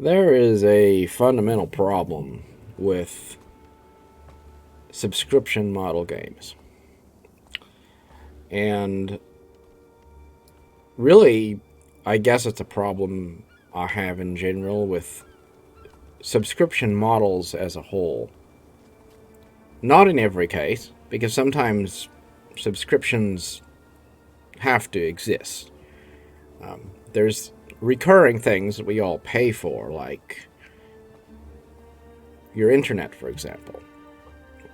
There is a fundamental problem with subscription model games. And really, I guess it's a problem I have in general with subscription models as a whole. Not in every case, because sometimes subscriptions have to exist. There's recurring things that we all pay for, like your internet, for example.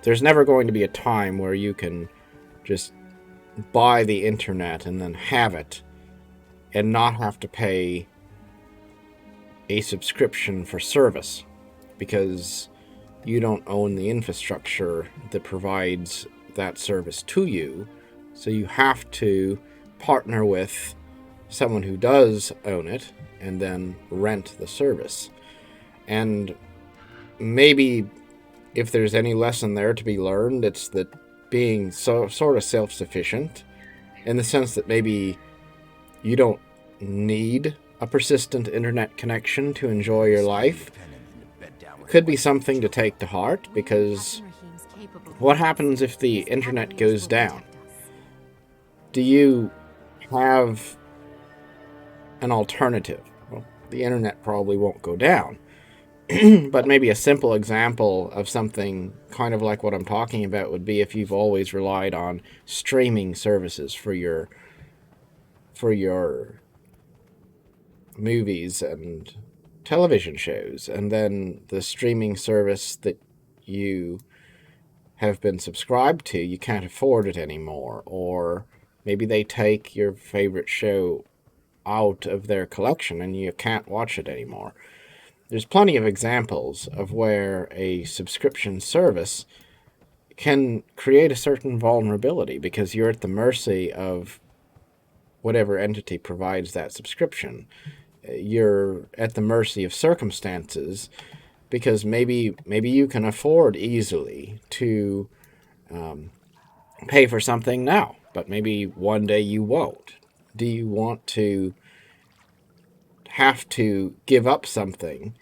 There's never going to be a time where you can just buy the internet and then have it and not have to pay a subscription for service because you don't own the infrastructure that provides that service to you. So you have to partner with someone who does own it and then rent the service. And maybe if there's any lesson there to be learned, it's that being sort of self-sufficient in the sense that maybe you don't need a persistent internet connection to enjoy your life could be something to take to heart, because what happens if the internet goes down? Do you have an alternative? Well, the internet probably won't go down. But maybe a simple example of something kind of like what I'm talking about would be if you've always relied on streaming services for your movies and television shows, and then the streaming service that you have been subscribed to, you can't afford it anymore, or maybe they take your favorite show out of their collection and you can't watch it anymore. There's plenty of examples of where a subscription service can create a certain vulnerability because you're at the mercy of whatever entity provides that subscription. You're at the mercy of circumstances because maybe you can afford easily to pay for something now, but maybe one day you won't. Do you want to have to give up something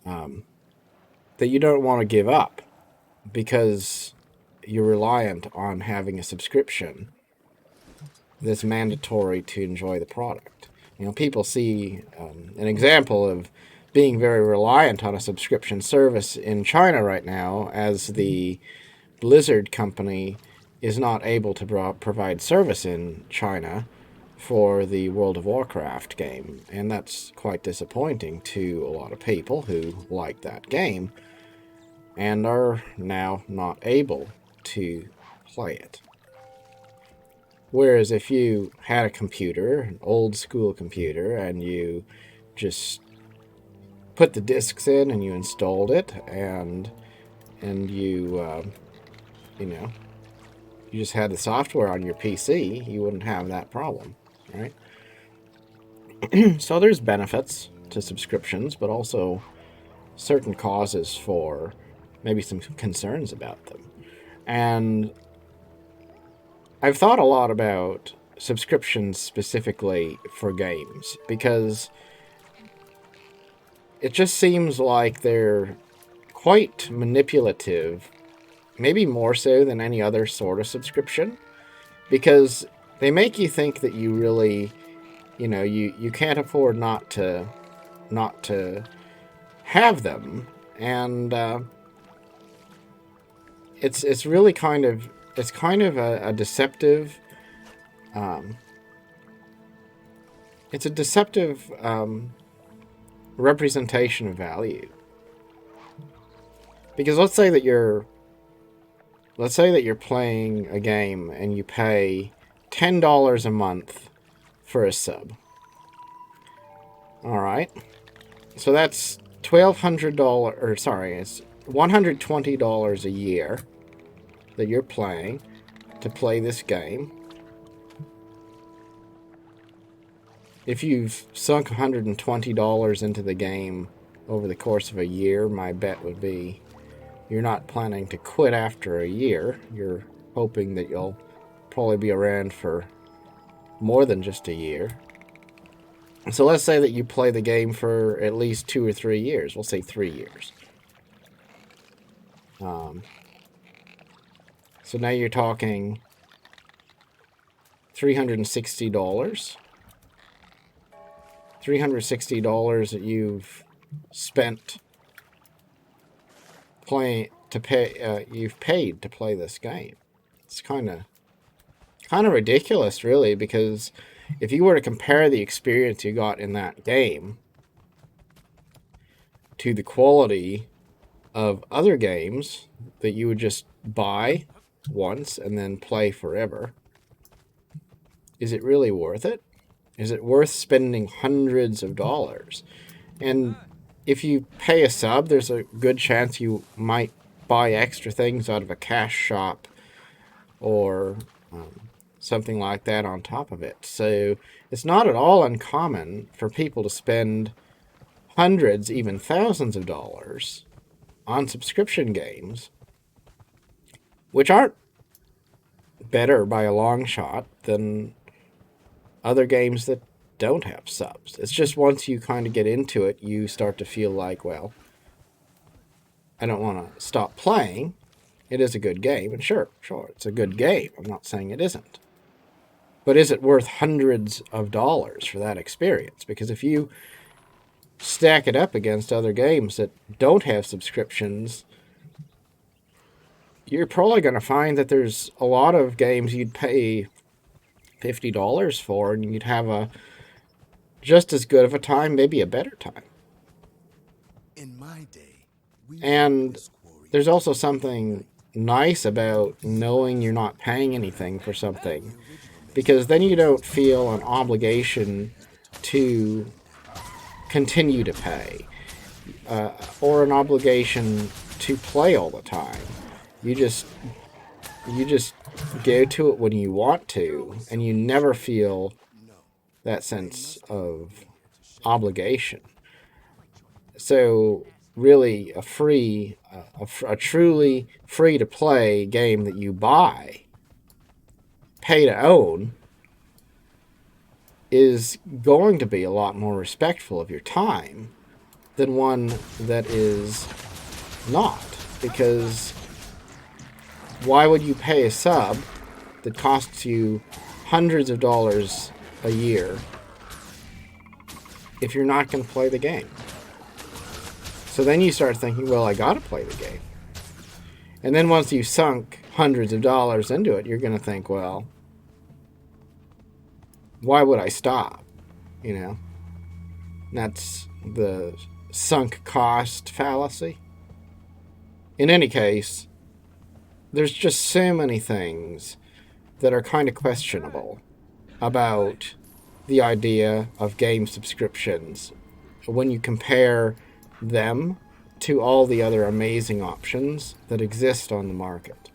that you don't want to give up because you're reliant on having a subscription that's mandatory to enjoy the product? People see an example of being very reliant on a subscription service in China right now, as the Blizzard company is not able to provide service in China for the World of Warcraft game, and that's quite disappointing to a lot of people who like that game and are now not able to play it. Whereas if you had a computer, an old school computer, and you just put the discs in and you installed it, and you know you just had the software on your PC, you wouldn't have that problem, right? So there's benefits to subscriptions, but also certain causes for maybe some concerns about them. And I've thought a lot about subscriptions specifically for games because it just seems like they're quite manipulative, maybe more so than any other sort of subscription, because they make you think that you really, you can't afford not to have them, and it's really kind of a deceptive, um, it's a deceptive representation of value. Because let's say that you're playing a game and you pay $10 a month for a sub. All right, so that's $1,200, or sorry, it's $120 a year that you're playing to play this game. If you've sunk $120 into the game over the course of a year, my bet would be you're not planning to quit after a year. You're hoping that you'll probably be around for more than just a year. So let's say that you play the game for at least 2 or 3 years. We'll say 3 years. So now you're talking $360. $360 that you've spent you've paid to play this game. It's kind of ridiculous, really, because if you were to compare the experience you got in that game to the quality of other games that you would just buy once and then play forever, is it really worth it? Is it worth spending hundreds of dollars? And if you pay a sub, there's a good chance you might buy extra things out of a cash shop or something like that on top of it. So it's not at all uncommon for people to spend hundreds, even thousands of dollars on subscription games, which aren't better by a long shot than other games that don't have subs. It's just once you kind of get into it, you start to feel like, well, I don't want to stop playing. It is a good game, and sure, it's a good game. I'm not saying it isn't. But is it worth hundreds of dollars for that experience? Because if you stack it up against other games that don't have subscriptions, you're probably going to find that there's a lot of games you'd pay $50 for, and you'd have a just as good of a time, maybe a better time. In my day, and there's also something nice about knowing you're not paying anything for something, because then you don't feel an obligation to continue to pay or an obligation to play all the time. You just go to it when you want to, and you never feel that sense of obligation. So really, a truly free-to-play game that you buy, pay to own, is going to be a lot more respectful of your time than one that is not. Because why would you pay a sub that costs you hundreds of dollars a year if you're not going to play the game? So then you start thinking, well, I got to play the game. And then once you've sunk hundreds of dollars into it, you're going to think, well, why would I stop? You know, that's the sunk cost fallacy. In any case, there's just so many things that are kind of questionable about the idea of game subscriptions when you compare them to all the other amazing options that exist on the market.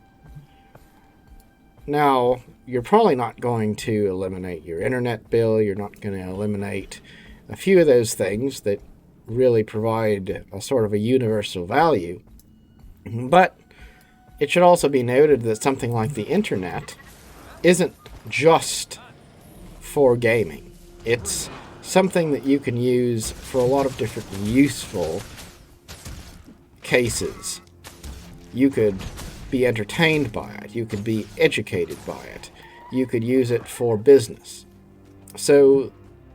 Now, you're probably not going to eliminate your internet bill. You're not going to eliminate a few of those things that really provide a sort of a universal value. But it should also be noted that something like the internet isn't just for gaming. It's something that you can use for a lot of different useful cases. You could be entertained by it. You could be educated by it. You could use it for business. So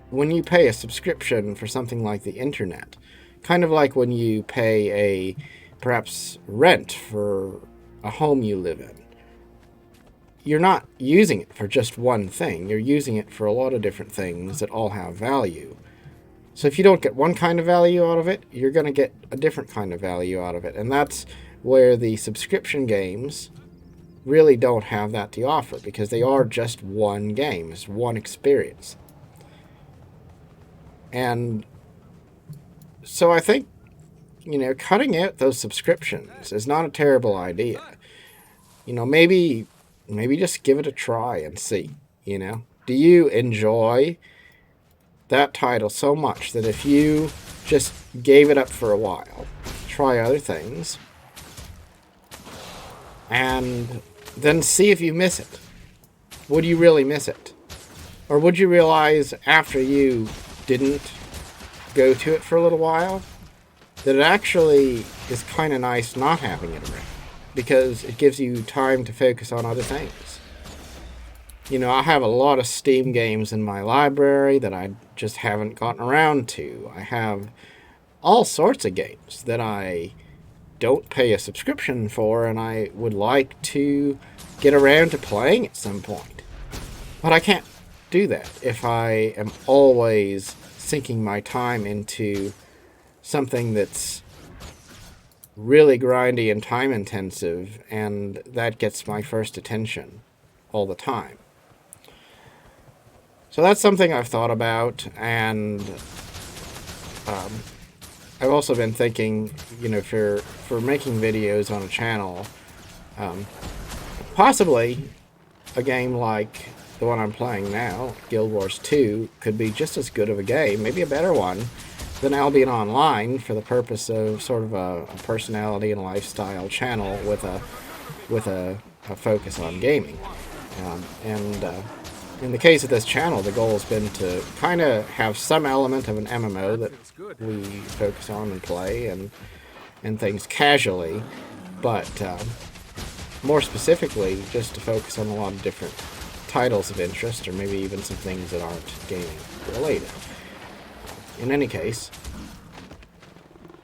when you pay a subscription for something like the internet, kind of like when you pay a perhaps rent for a home you live in, you're not using it for just one thing. You're using it for a lot of different things that all have value. So if you don't get one kind of value out of it, you're going to get a different kind of value out of it. And that's where the subscription games really don't have that to offer, because they are just one game. It's one experience. And so I think, cutting out those subscriptions is not a terrible idea. Maybe just give it a try and see, Do you enjoy that title so much that if you just gave it up for a while, try other things, and then see if you miss it? Would you really miss it? Or would you realize after you didn't go to it for a little while, that it actually is kind of nice not having it around, because it gives you time to focus on other things. You know, I have a lot of Steam games in my library that I just haven't gotten around to. I have all sorts of games that I don't pay a subscription for and I would like to get around to playing at some point. But I can't do that if I am always sinking my time into something that's really grindy and time intensive, and that gets my first attention all the time. So that's something I've thought about, and I've also been thinking, you know, for making videos on a channel, possibly a game like the one I'm playing now, Guild Wars 2, could be just as good of a game, maybe a better one, than Albion Online, for the purpose of sort of a personality and lifestyle channel with a focus on gaming. In the case of this channel, the goal has been to kind of have some element of an MMO that we focus on and play and things casually, but more specifically, just to focus on a lot of different titles of interest, or maybe even some things that aren't gaming related. In any case,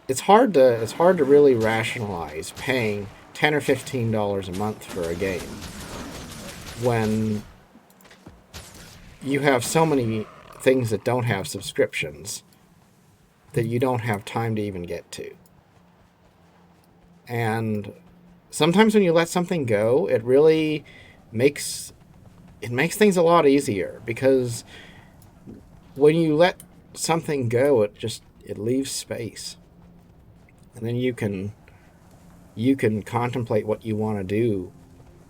it's hard to really rationalize paying $10 or $15 a month for a game when you have so many things that don't have subscriptions that you don't have time to even get to. And sometimes when you let something go, it really makes things a lot easier, because when you let something go, it leaves space. And then you can contemplate what you want to do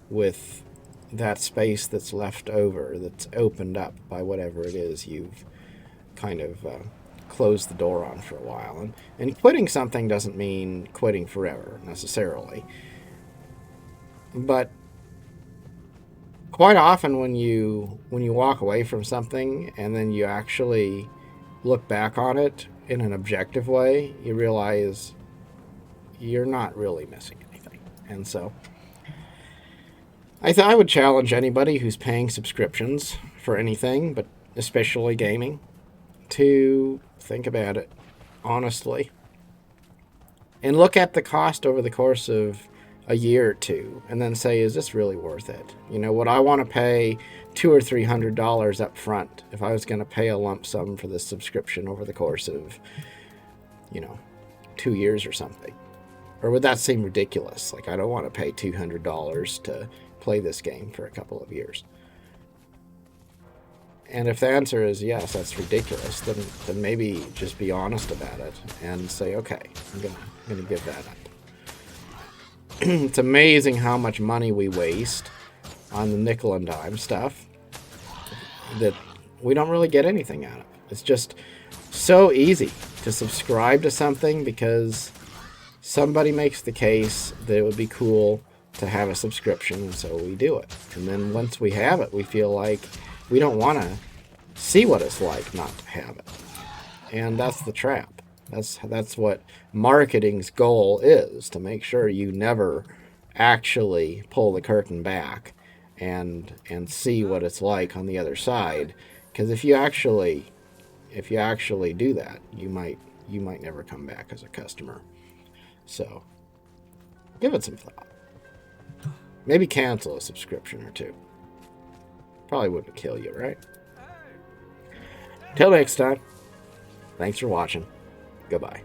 with that space that's left over, that's opened up by whatever it is you've kind of closed the door on for a while. And quitting something doesn't mean quitting forever, necessarily. But quite often when you walk away from something and then you actually look back on it in an objective way, you realize you're not really missing anything. And so I would challenge anybody who's paying subscriptions for anything, but especially gaming, to think about it honestly and look at the cost over the course of a year or two, and then say, is this really worth it? You know, would I want to pay $200 or $300 up front if I was going to pay a lump sum for this subscription over the course of, 2 years or something? Or would that seem ridiculous? Like, I don't want to pay $200 to play this game for a couple of years. And if the answer is yes, that's ridiculous, then maybe just be honest about it and say, okay, I'm gonna give that up. It's amazing how much money we waste on the nickel and dime stuff that we don't really get anything out of. It's just so easy to subscribe to something because somebody makes the case that it would be cool to have a subscription, and so we do it. And then once we have it, we feel like we don't want to see what it's like not to have it. And that's the trap. That's what marketing's goal is, to make sure you never actually pull the curtain back and see what it's like on the other side. Because if you actually do that, you might never come back as a customer. So give it some thought. Maybe cancel a subscription or two. Probably wouldn't kill you, right? Till next time, thanks for watching. Goodbye.